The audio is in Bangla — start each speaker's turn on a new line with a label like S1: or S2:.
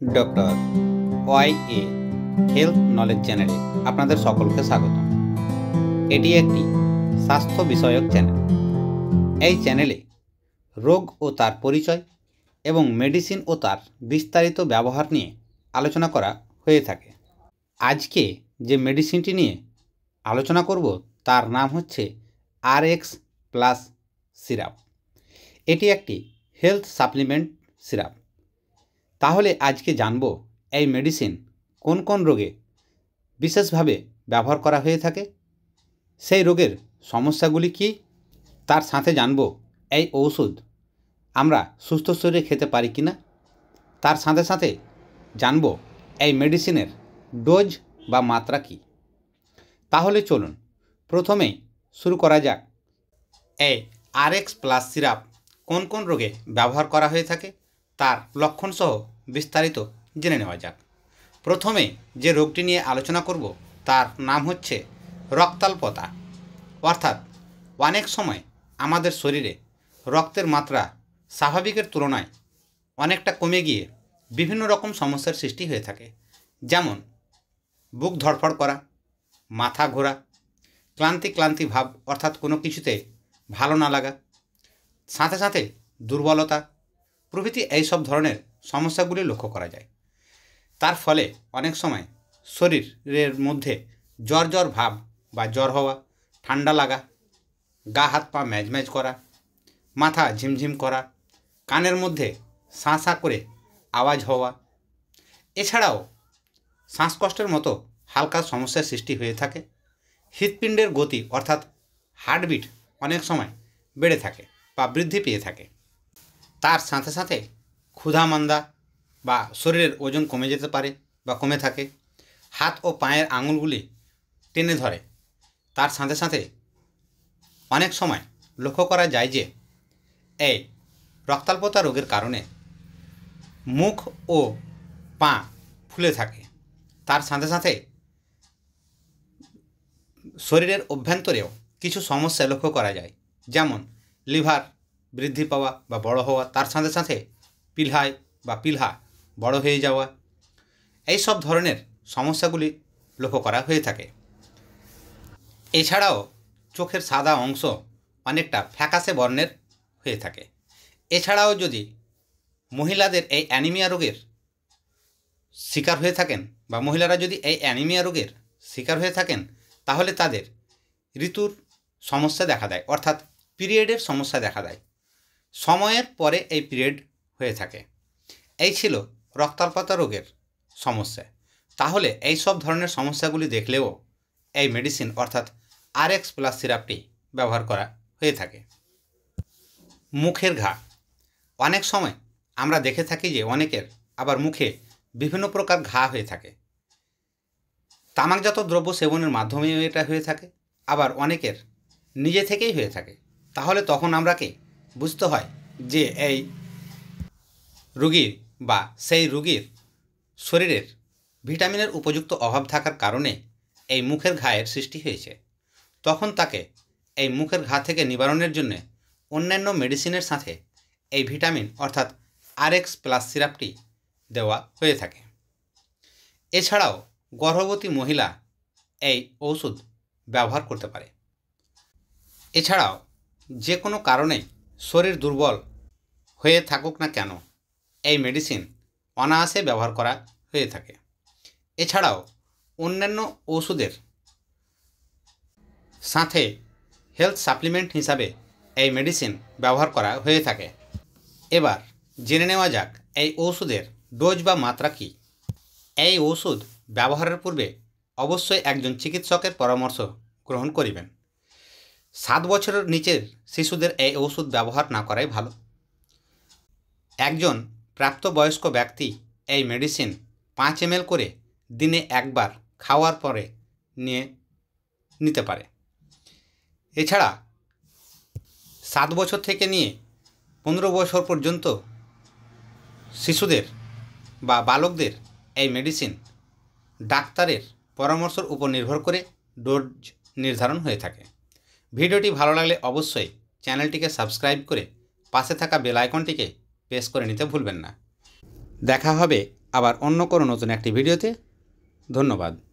S1: ডক্টর ওয়াই.এ হেলথ নলেজ চ্যানেলে আপনাদের সকলকে স্বাগত। এটি একটি স্বাস্থ্য বিষয়ক চ্যানেল। এই চ্যানেলে রোগ ও তার পরিচয় এবং মেডিসিন ও তার বিস্তারিত ব্যবহার নিয়ে আলোচনা করা হয়ে থাকে। আজকে যে মেডিসিনটি নিয়ে আলোচনা করব তার নাম হচ্ছে RX প্লাস সিরাপ। এটি একটি হেলথ সাপ্লিমেন্ট সিরাপ। তাহলে আজকে জানব এই মেডিসিন কোন কোন রোগে বিশেষভাবে ব্যবহার করা হয়ে থাকে, সেই রোগের সমস্যাগুলি কী, তার সাথে জানব এই ঔষধ আমরা সুস্থ শরীরে খেতে পারি কি না, তার সাথে সাথে জানব এই মেডিসিনের ডোজ বা মাত্রা কী। তাহলে চলুন প্রথমেই শুরু করা যাক এই RX প্লাস সিরাপ কোন কোন রোগে ব্যবহার করা হয়ে থাকে তার লক্ষণসহ বিস্তারিত জেনে নেওয়া যাক। প্রথমে যে রোগটি নিয়ে আলোচনা করব তার নাম হচ্ছে রক্তাল্পতা, অর্থাৎ অনেক সময় আমাদের শরীরে রক্তের মাত্রা স্বাভাবিকের তুলনায় অনেকটা কমে গিয়ে বিভিন্ন রকম সমস্যার সৃষ্টি হয়ে থাকে, যেমন বুক ধড়ফড় করা, মাথা ঘোরা, ক্লান্তি ভাব অর্থাৎ কোনো কিছুতে ভালো না লাগা, সাথে সাথে দুর্বলতা প্রভৃতি এইসব ধরনের সমস্যাগুলি লক্ষ্য করা যায়। তার ফলে অনেক সময় শরীরের মধ্যে জ্বর ভাব বা জ্বর হওয়া, ঠান্ডা লাগা, গা হাত পা ম্যাজম্যাজ করা, মাথা ঝিমঝিম করা, কানের মধ্যে শাঁ করে আওয়াজ হওয়া, এছাড়াও শ্বাসকষ্টের মতো হালকা সমস্যার সৃষ্টি হয়ে থাকে। হৃৎপিণ্ডের গতি অর্থাৎ হার্টবিট অনেক সময় বেড়ে থাকে বা বৃদ্ধি পেয়ে থাকে। তার সাথে সাথে ক্ষুধা মন্দা বা শরীরের ওজন কমে যেতে পারে বা কমে থাকে। হাত ও পায়ের আঙুলগুলি টেনে ধরে। তার সাথে সাথে অনেক সময় লক্ষ্য করা যায় যে এই রক্তাল্পতা রোগের কারণে মুখ ও পা ফুলে থাকে। তার সাথে সাথে শরীরের অভ্যন্তরেও কিছু সমস্যা লক্ষ্য করা যায়, যেমন লিভার বৃদ্ধি পাওয়া বা বড় হওয়া, তার সাথে সাথে পিলহা বড় হয়ে যাওয়া, এই সব ধরনের সমস্যাগুলি লক্ষ্য করা হয়ে থাকে। এছাড়াও চোখের সাদা অংশ অনেকটা ফ্যাকাশে বর্ণের হয়ে থাকে। এছাড়াও যদি মহিলাদের এই অ্যানিমিয়া রোগের শিকার হয়ে থাকেন বা মহিলারা যদি এই অ্যানিমিয়া রোগের শিকার হয়ে থাকেন, তাহলে তাদের ঋতুর সমস্যা দেখা দেয়, অর্থাৎ পিরিয়ডের সমস্যা দেখা দেয়। সময়ের পরে এই পিরিয়ড হয়ে থাকে। এই ছিল রক্তাল্পতা রোগের সমস্যা। তাহলে এই সব ধরনের সমস্যাগুলি দেখলেও এই মেডিসিন অর্থাৎ RX প্লাস সিরাপটি ব্যবহার করা হয়ে থাকে। মুখের ঘা, অনেক সময় আমরা দেখে থাকি যে অনেকের আবার মুখে বিভিন্ন প্রকার ঘা হয়ে থাকে। তামাকজাত দ্রব্য সেবনের মাধ্যমেও এটা হয়ে থাকে, আবার অনেকের নিজে থেকেই হয়ে থাকে। তাহলে তখন আমরাকে বুঝতে হয় যে এই রোগীর বা সেই রোগীর শরীরের ভিটামিনের উপযুক্ত অভাব থাকার কারণে এই মুখের ঘায়ের সৃষ্টি হয়েছে। তখন তাকে এই মুখের ঘা থেকে নিবারণের জন্য অন্যান্য মেডিসিনের সাথে এই ভিটামিন অর্থাৎ RX প্লাস সিরাপটি দেওয়া হয়ে থাকে। এছাড়াও গর্ভবতী মহিলা এই ওষুধ ব্যবহার করতে পারে। এছাড়াও যে কোনো কারণে শরীর দুর্বল হয়ে থাকুক না কেন, এই মেডিসিন অনায়াসে ব্যবহার করা হয়ে থাকে। এছাড়াও অন্যান্য ওষুধের সাথে হেলথ সাপ্লিমেন্ট হিসাবে এই মেডিসিন ব্যবহার করা হয়ে থাকে। এবার জেনে নেওয়া যাক এই ওষুধের ডোজ বা মাত্রা কী। এই ওষুধ ব্যবহারের পূর্বে অবশ্যই একজন চিকিৎসকের পরামর্শ গ্রহণ করিবেন। 7 বছরের নিচের শিশুদের এই ওষুধ ব্যবহার না করাই ভালো। একজন প্রাপ্তবয়স্ক ব্যক্তি এই মেডিসিন 5 ml করে দিনে একবার খাওয়ার পরে নিতে পারে। এছাড়া 7 বছর থেকে নিয়ে 15 বছর পর্যন্ত শিশুদের বা বালকদের এই মেডিসিন ডাক্তারের পরামর্শের উপর নির্ভর করে ডোজ নির্ধারণ হয়ে থাকে। ভিডিওটি ভালো লাগলে অবশ্যই চ্যানেলটিকে সাবস্ক্রাইব করে পাশে থাকা বেল আইকনটিকে প্রেস করে নিতে ভুলবেন না। দেখা হবে আবার অন্য কোনো নতুন একটি ভিডিওতে। ধন্যবাদ।